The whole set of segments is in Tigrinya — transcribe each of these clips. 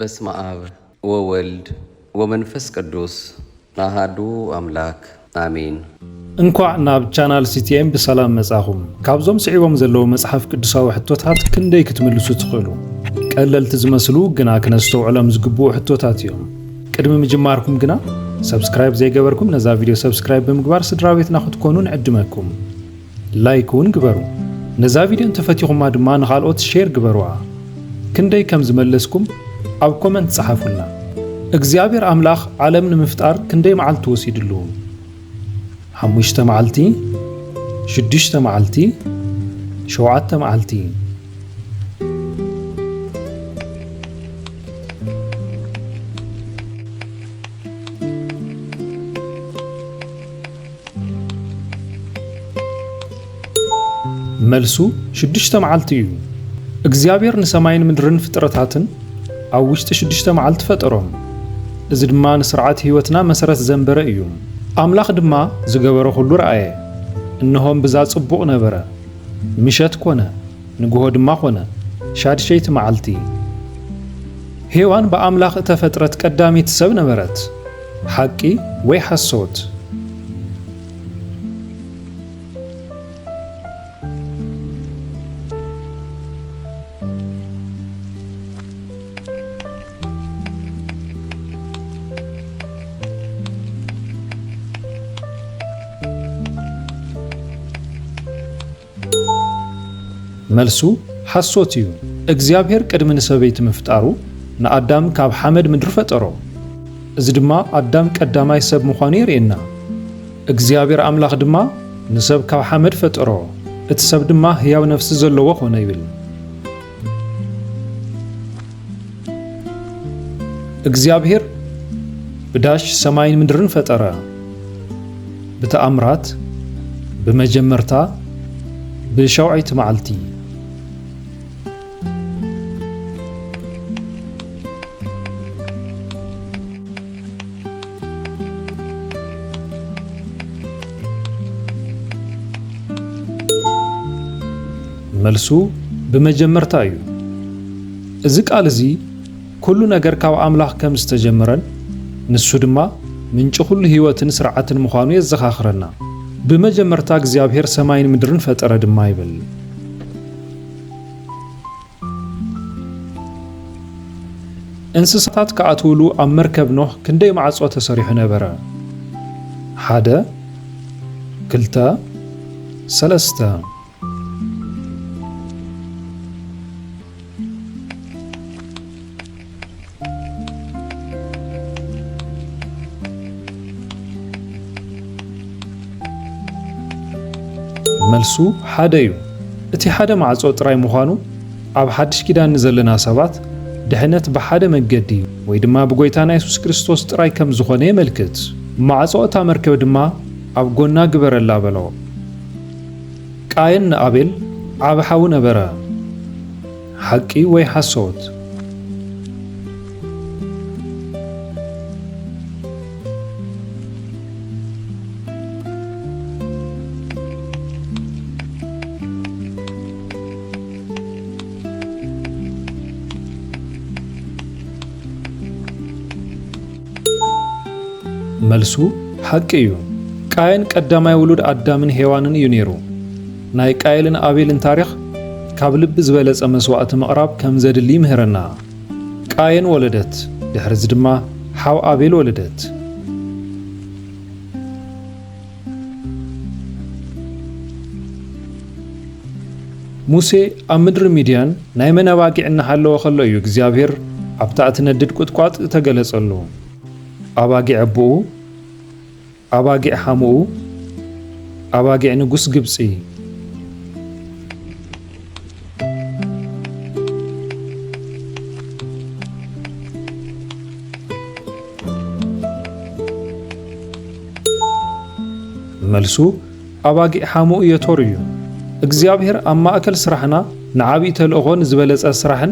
በስመ አብ ወወልድ ወመንፈስ ቅዱስ አሐዱ አምላክ አሜን። እንኳዕ ናብ ቻናል ሲቲኤም ብሰላም መጻኹም። ካብዞም ስዒቦም ዘለዉ መጽሓፍ ቅዱሳዊ ሕቶታት ክንደይ ክትምልሱ ትኽእሉ? ቀለልቲ ዝመስሉ ግና ክነስተውዕሎም ዝግብኡ ሕቶታት እዮም። ቅድሚ ምጅማርኩም ግና ሰብስክራይብ ዘይገበርኩም ነዛ ቪድዮ ሰብስክራይብ ብምግባር ስድራ ቤትና ክትኮኑ ንዕድመኩም። ላይክ እውን ግበሩ። ነዛ ቪድዮ እንተፈቲኹማ ድማ ንኻልኦት ሼር ግበሩዋ። ክንደይ ከም ዝመለስኩም ኣብ ኮመንት ጻሓፉልና። እግዚአብሔር ኣምላኽ ዓለም ንምፍጣር ክንደይ መዓልቲ ወሲድሉ? 5 መዓልቲ፣ 6 መዓልቲ፣ 7 መዓልቲ? መልሱ 6 መዓልቲ እዩ። እግዚአብሔር ንሰማይን ምድርን ፍጥረታትን ኣብ ውሽጢ 6 መዓልቲ ፈጠሮም። እዚ ድማ ንስርዓት ህይወትና መሰረት ዘንበረ እዩ። ኣምላኽ ድማ ዝገበረ ኩሉ ረኣየ፣ እነሆም ብዛ ጽቡቕ ነበረ። ምሸት ኮነ፣ ንግሆ ድማ ኮነ፣ 6 መዓልቲ። ሄዋን ብኣምላኽ እተፈጥረት ቀዳሚት ሰብ ነበረት። ሓቂ ወይ ሓሶት? መልሱ ሓሶት እዩ። እግዚአብሔር ቅድሚ ንሰበይቲ ምፍጣሩ ንኣዳም ካብ ሓመድ ምድሪ ፈጠሮ። እዚ ድማ ኣዳም ቀዳማይ ሰብ ምዃኑ የርእየና። እግዚአብሔር ኣምላኽ ድማ ንሰብ ካብ ሓመድ ፈጠሮ፣ እቲ ሰብ ድማ ህያው ነፍሲ ዘለዎ ኾነ ይብል። እግዚአብሔር ብዳሽ ሰማይን ምድርን ፈጠረ። ብተኣምራት ብመጀመርታ ብ7 መዓልቲ። መልሱ ብመጀመርታ እዩ። እዚ ቃል እዚ ኩሉ ነገር ካብ ኣምላኽ ከም ዝተጀመረን ንሱ ድማ ምንጪ ኩሉ ህይወትን ስርዓትን ምዃኑ የዘኻኽረና። ብመጀመርታ እግዚአብሔር ሰማይን ምድርን ፈጠረ ድማ ይብል። እንስሳታት ከኣትውሉ ኣብ መርከብ ኖህ ክንደይ ማዕጾ ተሰሪሑ ነበረ? 1 2 3 መልሱ 1 እዩ። እቲ 1 ማዕጾ ጥራይ ምዃኑ ኣብ ሓድሽ ኪዳን ንዘለና ሰባት ድሕነት ብሓደ መገዲ ወይ ድማ ብጎይታና ኢየሱስ ክርስቶስ ጥራይ ከም ዝኾነ የመልክት። ማዕጾ እታ መርከብ ድማ ኣብ ጎና ግበረላ በሎ። ቃየን ንኣቤል ዓብ ሓዊ ነበረ። ሓቂ ወይ ሓሶት? መልሱ ሓቂ እዩ። ቃየን ቀዳማይ ውሉድ ኣዳምን ሄዋንን እዩ ነይሩ። ናይ ቃየልን ኣቤልን ታሪኽ ካብ ልቢ ዝበለጸ መስዋዕቲ ምቕራብ ከም ዘድሊ ይምህረና። ቃየን ወለደት፣ ድሕሪዚ ድማ ሓው ኣቤል ወለደት። ሙሴ ኣብ ምድሪ ሚድያን ናይ መነባጊዕ እናሃለወ ኸሎ እዩ እግዚአብሔር ኣብታ እትነድድ ቁጥቋጥ ተገለጸሉ። ኣባጊዕ ኣቦኡ፣ ኣባጊዕ ሓሙኡ፣ ኣባጊዕ ንጉስ ግብፂ። መልሱ ኣባጊዕ ሓሙኡ የቶር እዩ። እግዚአብሔር ኣብ ማእከል ስራሕና ንዓብዪ ተልእኾን ዝበለጸ ስራሕን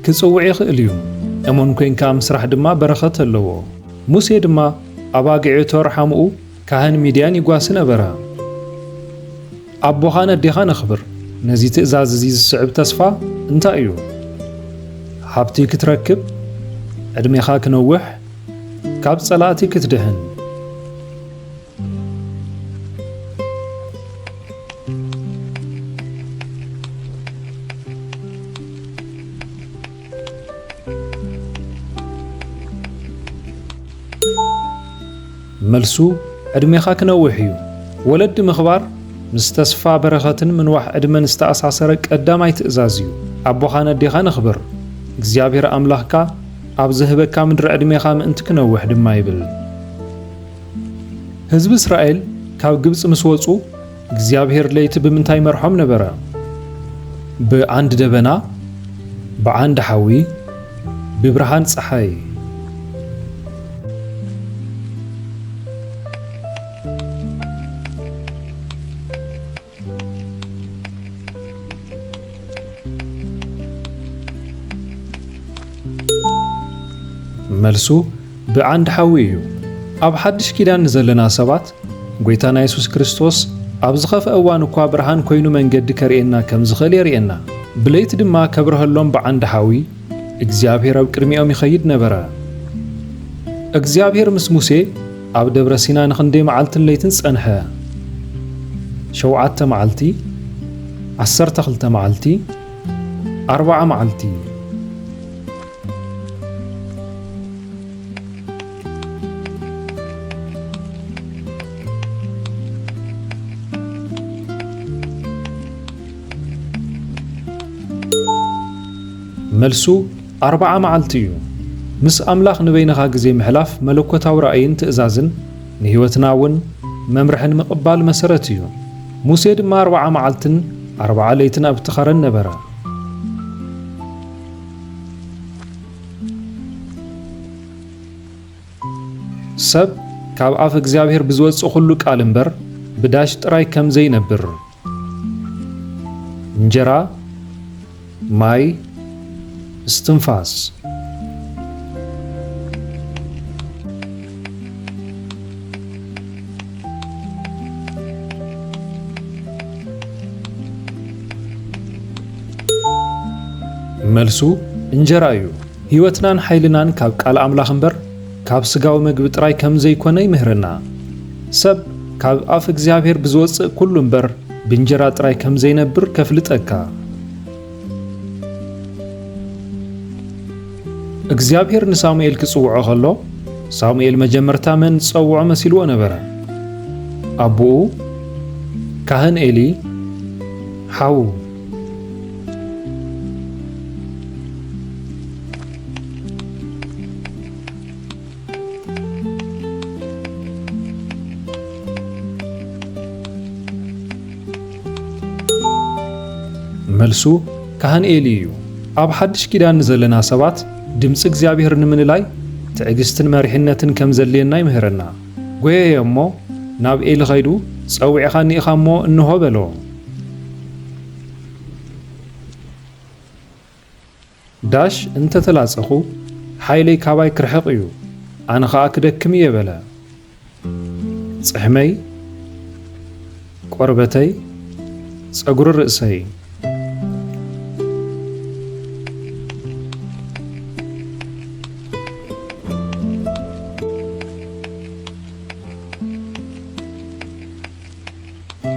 ክጽውዕ ይኽእል እዩ። እሞን ኮንካ ምስራሕ ድማ በረኸት ኣለዎ። ሙሴ ድማ ኣባጊዕ ዮቶር ሓሙኡ ካህን ሚድያን ይጓሲ ነበረ። ኣቦኻ ነዴኻ ነኽብር። ነዚ ትእዛዝ እዚ ዝስዕብ ተስፋ እንታይ እዩ? ሃብቲ ክትረክብ፣ ዕድሜኻ ክነውሕ ካብ ጸላእቲ ክትድህን መልሱ ዕድሜኻ ክነውሕ እዩ። ወለዲ ምኽባር ምስ ተስፋ በረኸትን ምንዋሕ ዕድመን ዝተኣሳሰረ ቀዳማይ ትእዛዝ እዩ። ኣቦኻን ኣዴኻን ኣኽብር፣ እግዚኣብሔር ኣምላኽካ ኣብ ዝህበካ ምድሪ ዕድሜኻ ምእንቲ ክነውሕ ድማ ይብል። ህዝቢ እስራኤል ካብ ግብፂ ምስ ወፁ እግዚኣብሔር ለይቲ ብምንታይ መርሖም ነበረ? ብዓንዲ ደበና፣ ብዓንዲ ሓዊ፣ ብብርሃን ፀሓይ። መልሱ ብዓንዲ ሓዊ እዩ። ኣብ ሓድሽ ኪዳን ዘለና ሰባት ጎይታና ኢየሱስ ክርስቶስ ኣብ ዝኸፍአ እዋን እኳ ብርሃን ኮይኑ መንገዲ ከርእየና ከም ዝኽእል የርእየና። ብለይቲ ድማ ከብርሀሎም ብዓንዲ ሓዊ እግዚኣብሔር ኣብ ቅድሚኦም ይኸይድ ነበረ። እግዚኣብሔር ምስ ሙሴ ኣብ ደብረ ሲና ንኽንደይ መዓልትን ለይትን ጸንሐ? 7 መዓልቲ፣ 12 መዓልቲ፣ 40 መዓልቲ። መልሱ 40 መዓልቲ እዩ። ምስ ኣምላኽ ንበይንኻ ግዜ ምሕላፍ መለኮታዊ ራእይን ትእዛዝን ንህይወትና እውን መምርሕን ምቕባል መሰረት እዩ። ሙሴ ድማ 40 መዓልትን 40 ለይትን ኣብ ትኸረን ነበረ። ሰብ ካብ ኣፍ እግዚኣብሔር ብዝወፅእ ኩሉ ቃል እምበር ብዳሽ ጥራይ ከም ዘይነብር እንጀራ፣ ማይ፣ እስትንፋስ። መልሱ እንጀራ እዩ። ህይወትናን ሓይልናን ካብ ቃል ኣምላኽ እምበር ካብ ስጋዊ ምግቢ ጥራይ ከም ዘይኮነ ይምህረና። ሰብ ካብ ኣፍ እግዚኣብሔር ብዝወፅእ ኩሉ እምበር ብእንጀራ ጥራይ ከም ዘይነብር ከፍልጠካ። እግዚአብሔር ንሳሙኤል ክጽውዖ ከሎ ሳሙኤል መጀመርታ መን ጸውዖ መሲልዎ ነበረ? አቡኡ፣ ካህን ኤሊ፣ ሓው። መልሱ ካህን ኤሊ እዩ። ኣብ ሓድሽ ኪዳን ዘለና ሰባት ድምፂ እግዚአብሔር ንምንላይ ትዕግስትን መሪሕነትን ከም ዘልየና ይምህረና። ጎየየ እሞ ናብ ኤሊ ኸይዱ ጸዊዕኻ ኒኢኻ እሞ እንሆ በሎ። ዳሽ እንተተላጸኹ ሓይለይ ካባይ ክርሕቕ እዩ፣ ኣነ ኸኣ ክደክም እየ በለ። ጽሕመይ፣ ቆርበተይ፣ ጸጉሪ ርእሰይ።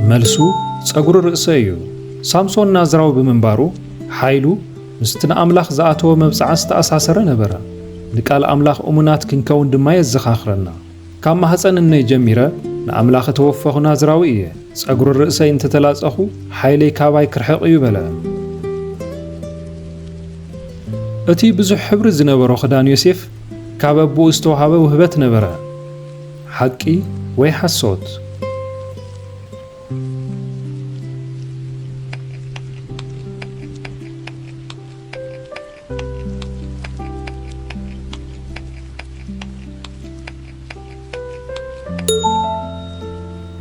መልሱ ጸጉሪ ርእሰ እዩ። ሳምሶን ናዝራዊ ብምንባሩ ሓይሉ ምስቲ ንኣምላኽ ዝኣተወ መብጽዓ ዝተኣሳሰረ ነበረ። ንቃል ኣምላኽ እሙናት ክንከውን ድማ የዘኻኽረና። ካብ ማሕፀን እነይ ጀሚረ ንኣምላኽ እተወፈኹ ናዝራዊ እየ። ጸጉሪ ርእሰይ እንተተላጸኹ ሓይለይ ካባይ ክርሕቕ እዩ በለ። እቲ ብዙሕ ሕብሪ ዝነበሮ ክዳን ዮሴፍ ካብ ኣቦኡ ዝተዋሃበ ውህበት ነበረ። ሓቂ ወይ ሓሶት?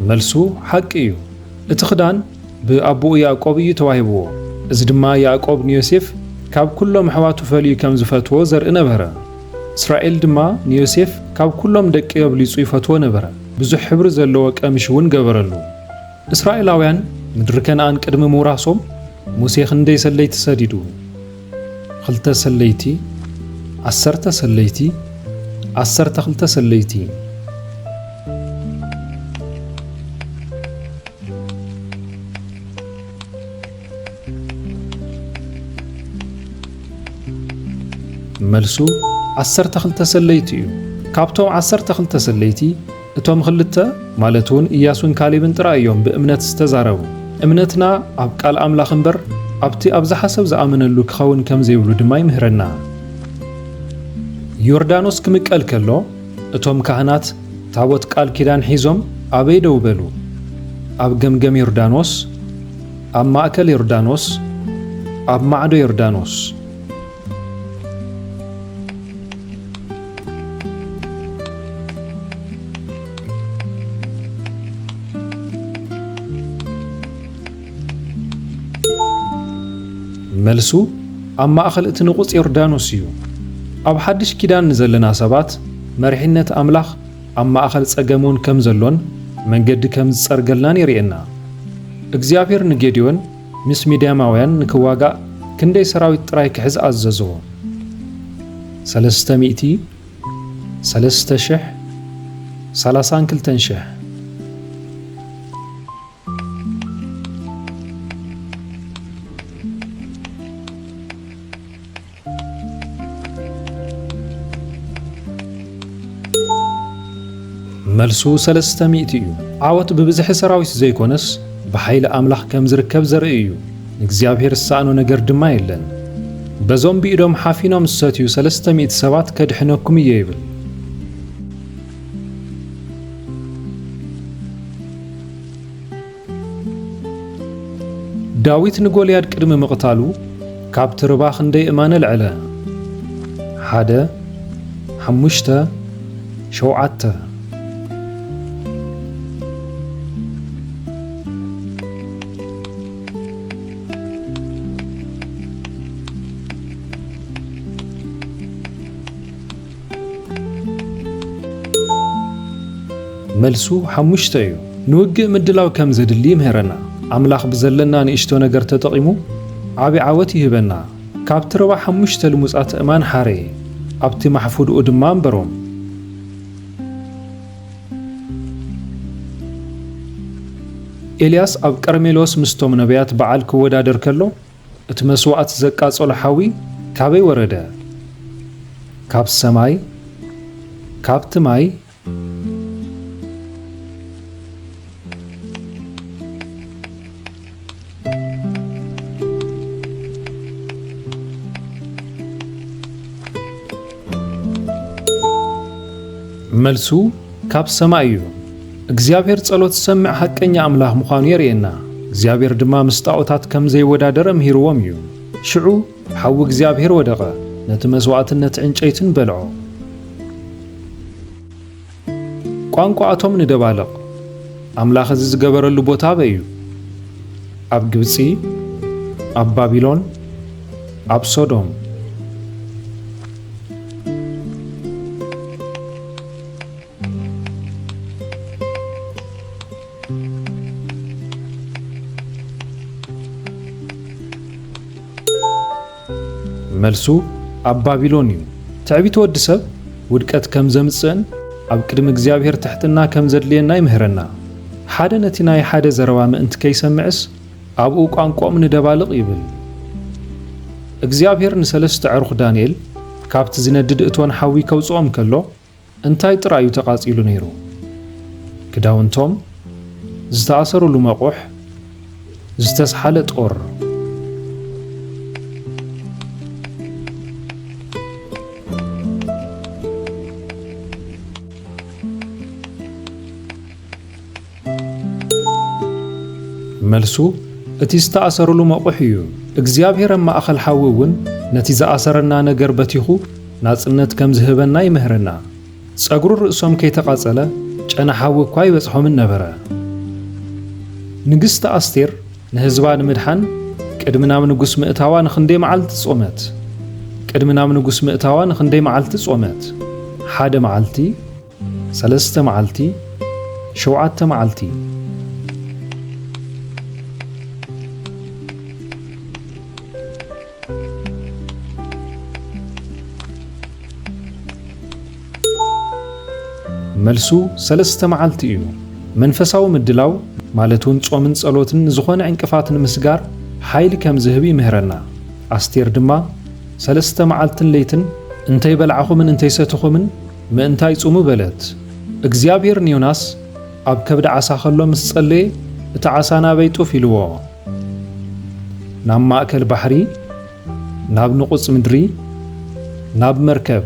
መልሱ ሓቂ እዩ። እቲ ክዳን ብኣቦኡ ያዕቆብ እዩ ተዋሂብዎ። እዚ ድማ ያዕቆብ ንዮሴፍ ካብ ኩሎም ኣሕዋቱ ፈልዩ ከም ዝፈትዎ ዘርኢ ነበረ። እስራኤል ድማ ንዮሴፍ ካብ ኩሎም ደቂ ኣብሊጹ ይፈትዎ ነበረ። ብዙሕ ሕብሪ ዘለዎ ቀሚሽ እውን ገበረሉ። እስራኤላውያን ምድሪ ከነኣን ቅድሚ ምውራሶም ሙሴ ክንደይ ሰለይቲ ሰዲዱ? 2 ሰለይቲ፣ 10 ሰለይቲ 12 ሰለይቲ መልሱ 12 ሰለይቲ እዩ። ካብቶም 12 ሰለይቲ እቶም ክልተ ማለት እውን ኢያሱን ካሌብን ጥራይ እዮም ብእምነት ዝተዛረቡ። እምነትና ኣብ ቃል ኣምላኽ እምበር ኣብቲ ኣብ ዝሓሰብ ዝኣምነሉ ክኸውን ከም ዘይብሉ ድማ ይምህረና። ዮርዳኖስ ክምቀል ከሎ እቶም ካህናት ታቦት ቃል ኪዳን ሒዞም ኣበይ ደው በሉ? ኣብ ገምገም ዮርዳኖስ፣ ኣብ ማእከል ዮርዳኖስ፣ ኣብ ማዕዶ ዮርዳኖስ። መልሱ ኣብ ማእኸል እቲ ንቑፅ ዮርዳኖስ እዩ። ኣብ ሓድሽ ኪዳን ንዘለና ሰባት መሪሕነት ኣምላኽ ኣብ ማእኸል ጸገሙን ከም ዘሎን መንገዲ ከም ዝጸርገላን የርእየና። እግዚኣብሔር ንጌድዮን ምስ ሚድያማውያን ንክዋጋእ ክንደይ ሰራዊት ጥራይ ክሕዝ ኣዘዝዎ? 300 3,000 32,000 መልሱ 300 እዩ። ዓወት ብብዝሒ ሰራዊት ዘይኮነስ ብሓይሊ ኣምላኽ ከም ዝርከብ ዘርኢ እዩ። እግዚኣብሔር ዝሰኣኖ ነገር ድማ የለን። በዞም ብኢዶም ሓፊኖም ዝሰትዩ 300 ሰባት ከድሕነኩም እየ ይብል። ዳዊት ንጎልያድ ቅድሚ ምቕታሉ ካብቲ ርባ ክንደይ እማነ ልዕለ? 1 5 7 መልሱ 5 እዩ። ንውግእ ምድላው ከም ዘድሊ ይምህረና። ኣምላኽ ብዘለና ንእሽቶ ነገር ተጠቒሙ ዓብዪ ዓወት ይህበና። ካብቲ ርባ 5 ልሙጻት እማን ሓረየ፣ ኣብቲ ማሕፉድኡ ድማ እምበሮም። ኤልያስ ኣብ ቀርሜሎስ ምስቶም ነቢያት በዓል ክወዳደር ከሎ እቲ መስዋዕት ዘቃጸሎ ሓዊ ካበይ ወረደ? ካብ ሰማይ? ካብቲ ማይ? መልሱ ካብ ሰማይ እዩ። እግዚአብሔር ጸሎት ሰምዕ ሐቀኛ ኣምላኽ ምዃኑ የርእየና። እግዚአብሔር ድማ ምስ ጣዖታት ከም ዘይወዳደረ ምሂርዎም እዩ። ሽዑ ሓዊ እግዚአብሔር ወደቐ፣ ነቲ መስዋዕትነት ዕንጨይትን በልዖ። ቋንቋቶም ንደባለቕ። ኣምላኽ እዚ ዝገበረሉ ቦታ ኣበይ እዩ? ኣብ ግብፂ፣ ኣብ ባቢሎን፣ ኣብ ሶዶም። መልሱ ኣብ ባቢሎን እዩ። ትዕቢት ወዲ ሰብ ውድቀት ከም ዘምጽእን ኣብ ቅድሚ እግዚአብሔር ትሕትና ከም ዘድልየና ይምህረና። ሓደ ነቲ ናይ ሓደ ዘረባ ምእንቲ ከይሰምዕስ ኣብኡ ቋንቋኦም ንደባልቕ ይብል። እግዚአብሔር ንሰለስተ ዕሩኽ ዳንኤል ካብቲ ዝነድድ እቶን ሓዊ ከውፅኦም ከሎ እንታይ ጥራዩ ተቓጺሉ ነይሩ? ክዳውንቶም፣ ዝተኣሰሩሉ መቑሕ፣ ዝተስሓለ ጦር። መልሱ እቲ ዝተኣሰሩሉ መቑሕ እዩ። እግዚአብሔር ኣብ ማእኸል ሓዊ እውን ነቲ ዝኣሰረና ነገር በቲኹ ናጽነት ከም ዝህበና ይምህረና። ጸጉሩ ርእሶም ከይተቓጸለ ጨና ሓዊ እኳ ይበጽሖምን ነበረ። ንግሥቲ ኣስቴር ንህዝባ ንምድሓን ቅድሚ ናብ ንጉስ ምእታዋ ንኽንደይ መዓልቲ ጾመት? ቅድሚ ናብ ንጉስ ምእታዋ ንኽንደይ መዓልቲ ጾመት? 1 መዓልቲ፣ 3 መዓልቲ፣ 7 መዓልቲ። መልሱ 3 መዓልቲ እዩ። መንፈሳዊ ምድላው ማለት እውን ጾምን ጸሎትን ዝኾነ ዕንቅፋትን ምስጋር ሓይሊ ከም ዝህብ ይምህረና። ኣስቴር ድማ 3 መዓልትን ለይትን እንተይበልዓኹምን እንተይሰትኹምን ምእንታይ ጹሙ በለት። እግዚአብሔር ንዮናስ ኣብ ከብዲ ዓሳ ኸሎ ምስ ጸለየ እቲ ዓሳ ናበይ ጡፍ ኢልዎ? ናብ ማእከል ባሕሪ፣ ናብ ንቑጽ ምድሪ፣ ናብ መርከብ።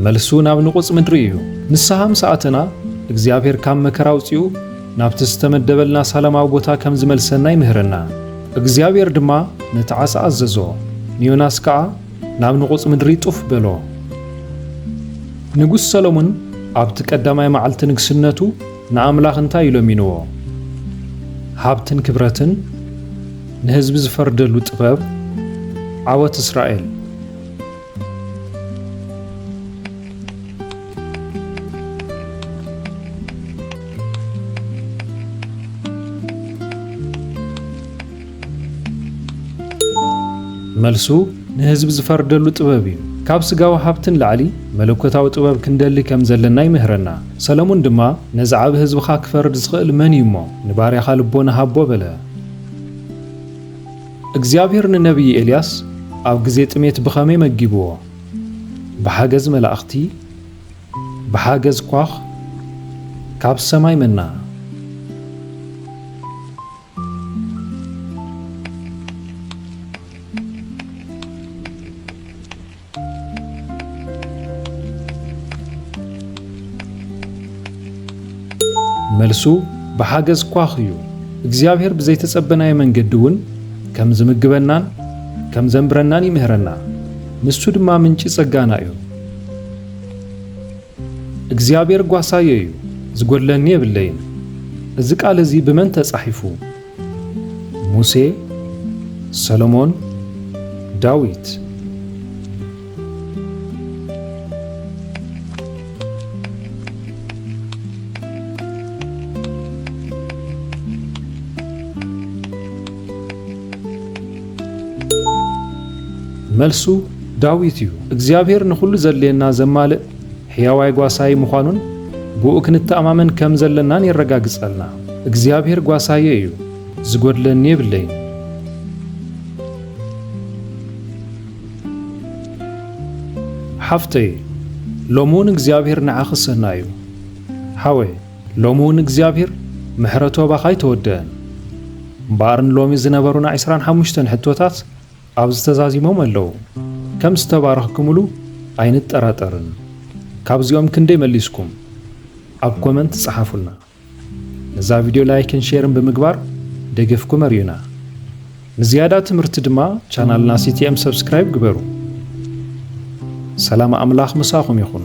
መልሱ ናብ ንቑጽ ምድሪ እዩ። ንስሓ ምስኣተና እግዚአብሔር ካብ መከራ አውፂኡ ናብቲ ዝተመደበልና ሰላማዊ ቦታ ከም ዝመልሰና ይምህረና። እግዚአብሔር ድማ ነቲ ዓሳ ኣዘዞ፣ ንዮናስ ከዓ ናብ ንቑጽ ምድሪ ጡፍ በሎ። ንጉሥ ሰሎሞን ኣብቲ ቀዳማይ መዓልቲ ንግስነቱ ንኣምላኽ እንታይ ኢሎሚንዎ? ሃብትን ክብረትን፣ ንህዝቢ ዝፈርደሉ ጥበብ፣ ዓወት እስራኤል። መልሱ ንህዝቢ ዝፈርደሉ ጥበብ እዩ። ካብ ስጋዊ ሃብትን ላዕሊ መለኮታዊ ጥበብ ክንደሊ ከም ዘለና ይምህረና። ሰሎሞን ድማ ነዚ ዓብ ህዝብኻ ክፈርድ ዝኽእል መን እዩ እሞ ንባርያኻ ልቦና ሃቦ በለ። እግዚአብሔር ንነቢይ ኤልያስ ኣብ ግዜ ጥሜት ብኸመይ መጊብዎ? ብሓገዝ መላእኽቲ፣ ብሓገዝ ኳኽ፣ ካብ ሰማይ መና። መልሱ ብሓገዝ ኳኽ እዩ። እግዚአብሔር ብዘይተጸበናይ መንገዲ እውን ከም ዝምግበናን ከም ዘንብረናን ይምህረና። ንሱ ድማ ምንጪ ጸጋና እዩ። እግዚአብሔር ጓሳየ እዩ፣ ዝጐድለኒ የብለይን። እዚ ቃል እዚ ብመን ተጻሒፉ? ሙሴ፣ ሰሎሞን፣ ዳዊት። መልሱ ዳዊት እዩ። እግዚአብሔር ንኹሉ ዘድልየና ዘማልእ ሕያዋይ ጓሳይ ምዃኑን ብኡ ክንተኣማመን ከም ዘለናን የረጋግጸልና። እግዚአብሔር ጓሳየ እዩ፣ ዝጐድለኒ የብለይን። ሓፍተይ ሎሚ እውን እግዚአብሔር ንዓኺ ሰና እዩ። ሓወይ ሎሚ እውን እግዚአብሔር ምሕረቱ ባኻ ይተወድአን። እምበኣርን ሎሚ ዝነበሩና 25 ሕቶታት ኣብዚ ተዛዚሞም ኣለዉ። ከም ዝተባረኽኩምሉ ኣይንጠራጠርን። ካብዚኦም ክንደይ መሊስኩም? ኣብ ኮመንት ጸሓፉልና። ነዛ ቪድዮ ላይክን ሼርን ብምግባር ደገፍኩም እርዩና። ንዝያዳ ትምህርቲ ድማ ቻናልና ሲቲኤም ሰብስክራይብ ግበሩ። ሰላም ኣምላኽ ምሳኹም ይኹን።